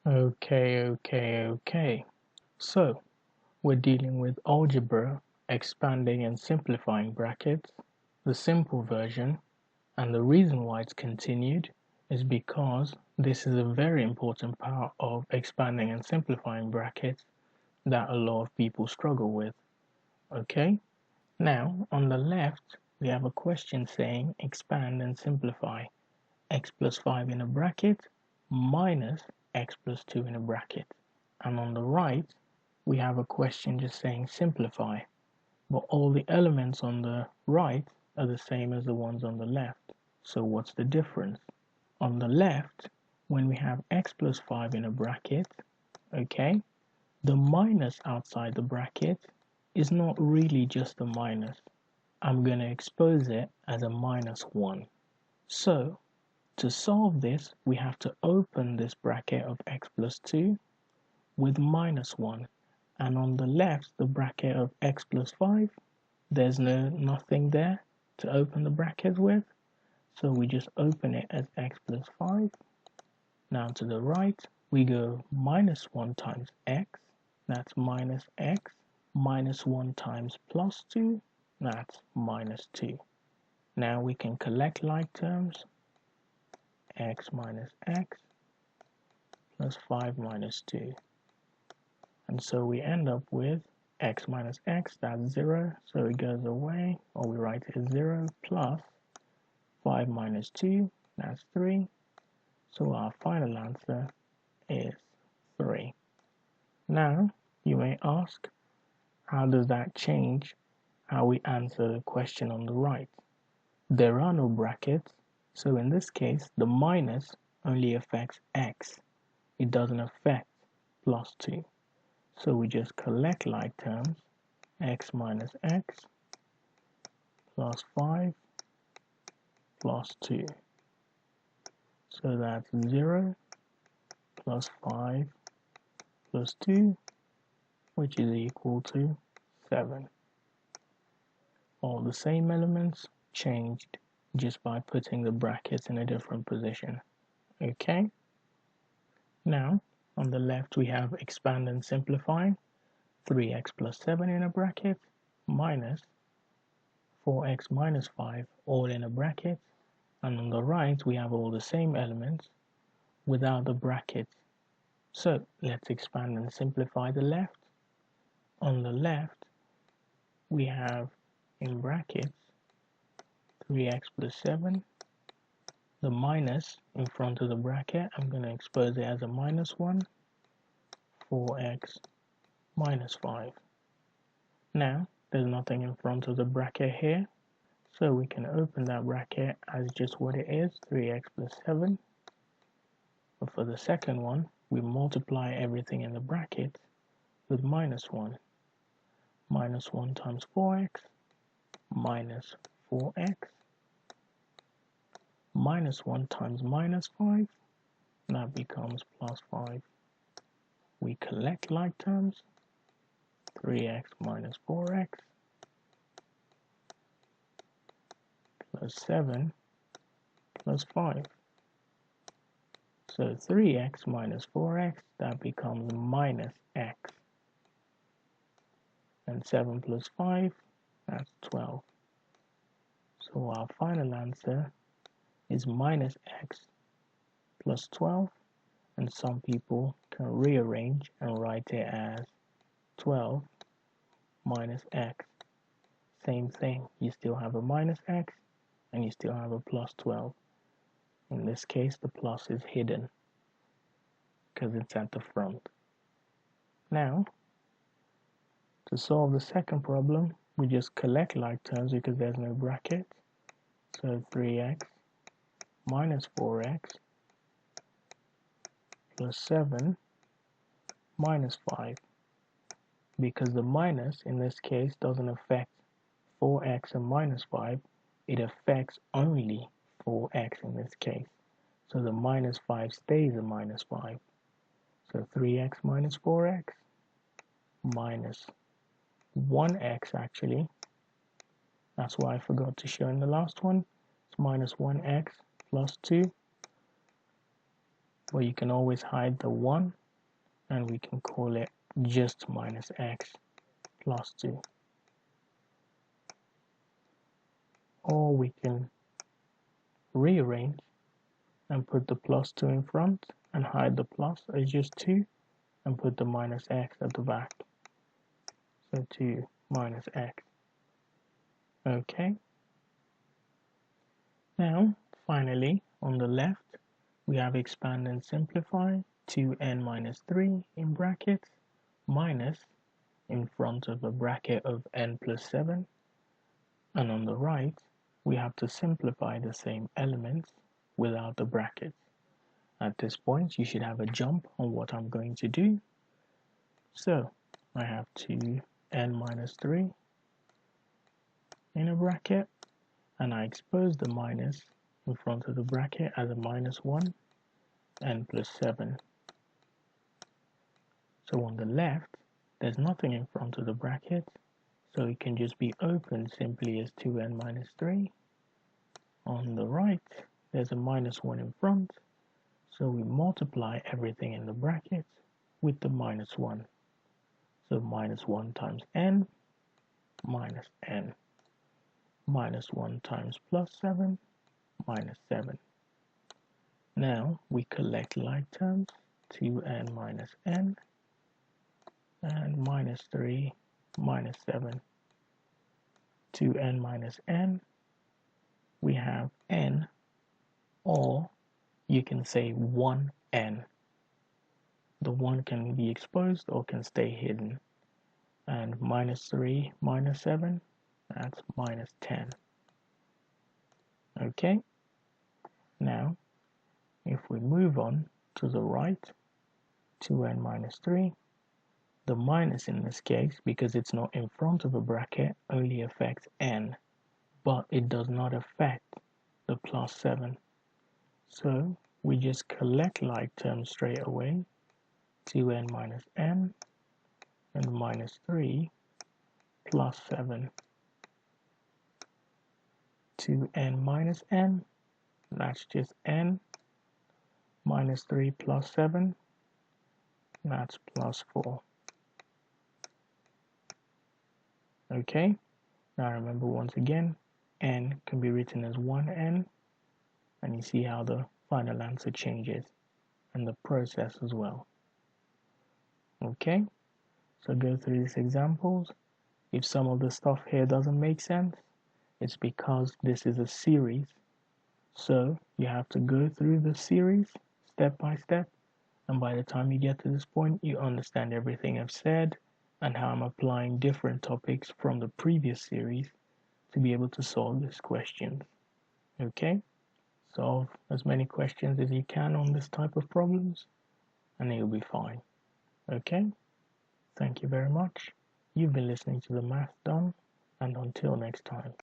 Okay. So, we're dealing with algebra, expanding and simplifying brackets, the simple version, and the reason why it's continued is because this is a very important part of expanding and simplifying brackets that a lot of people struggle with. Okay? Now, on the left, we have a question saying expand and simplify x plus 5 in a bracket minus x plus 2 in a bracket. And on the right, we have a question just saying simplify, but all the elements on the right are the same as the ones on the left. So what's the difference? On the left, when we have x plus 5 in a bracket, okay, the minus outside the bracket is not really just a minus. I'm going to expose it as a minus 1. So to solve this, we have to open this bracket of x plus 2 with minus 1. And on the left, the bracket of x plus 5, there's nothing there to open the bracket with. So we just open it as x plus 5. Now to the right, we go minus 1 times x, that's minus x, minus 1 times plus 2, that's minus 2. Now we can collect like terms, x minus x plus 5 minus 2. And so we end up with x minus x, that's 0, so it goes away, or we write it as 0, plus 5 minus 2, that's 3. So our final answer is 3. Now, you may ask, how does that change how we answer the question on the right? There are no brackets, so in this case, the minus only affects x. It doesn't affect plus 2. So we just collect like terms, x minus x plus 5 plus 2. So that's 0 plus 5 plus 2, which is equal to 7. All the same elements changed just by putting the brackets in a different position. Okay? Now, on the left we have expand and simplify, 3x plus 7 in a bracket, minus 4x minus 5 all in a bracket, and on the right we have all the same elements without the brackets. So let's expand and simplify the left. On the left we have in brackets 3x plus 7, the minus in front of the bracket, I'm going to expose it as a minus 1, 4x minus 5. Now, there's nothing in front of the bracket here, so we can open that bracket as just what it is, 3x plus 7. But for the second one, we multiply everything in the bracket with minus 1. Minus 1 times 4x, minus 4x, minus 1 times minus 5, that becomes plus 5. We collect like terms, 3x minus 4x plus 7 plus 5. So 3x minus 4x, that becomes minus x. And 7 plus 5, that's 12. So our final answer is minus x plus 12. And some people can rearrange and write it as 12 minus x. Same thing, you still have a minus x and you still have a plus 12. In this case, the plus is hidden because it's at the front. Now, to solve the second problem, we just collect like terms because there's no bracket. So 3x minus 4x plus 7 minus 5. Because the minus in this case doesn't affect 4x and minus 5, it affects only 4x in this case. So the minus 5 stays a minus 5. So 3x minus 4x minus 1x actually. That's why I forgot to show in the last one. It's minus 1x plus 2. but you can always hide the 1 and we can call it just minus x plus 2. Or we can rearrange and put the plus 2 in front and hide the plus as just 2 and put the minus x at the back. So 2 minus x. Okay. Now, finally, on the left, we have expand and simplify 2n minus 3 in brackets minus in front of a bracket of n plus 7. And on the right, we have to simplify the same elements without the brackets. At this point, you should have a jump on what I'm going to do. So, I have 2n minus 3 in a bracket, and I expose the minus in front of the bracket as a minus 1, n plus 7. So on the left, there's nothing in front of the bracket, so it can just be opened simply as 2n minus 3. On the right, there's a minus 1 in front, so we multiply everything in the bracket with the minus 1. So minus 1 times n minus n. Minus 1 times plus 7 minus 7. Now we collect like terms, 2n minus n and minus 3 minus 7. 2n minus n, we have n, or you can say 1n. The 1 can be exposed or can stay hidden. And minus 3 minus 7, that's minus 10. Okay? Now, if we move on to the right, 2n minus 3, the minus in this case, because it's not in front of a bracket, only affects n, but it does not affect the plus 7. So we just collect like terms straight away, 2n minus n and minus 3 plus 7. 2n minus n, that's just n, minus 3 plus 7, that's plus 4. Okay, now remember once again, n can be written as 1n, and you see how the final answer changes, and the process as well. Okay, so go through these examples. If some of the stuff here doesn't make sense, it's because this is a series. So you have to go through the series step by step, and by the time you get to this point, you understand everything I've said and how I'm applying different topics from the previous series to be able to solve this question. Okay? Solve as many questions as you can on this type of problems, and you'll be fine. Okay? Thank you very much. You've been listening to the Math Done, and until next time.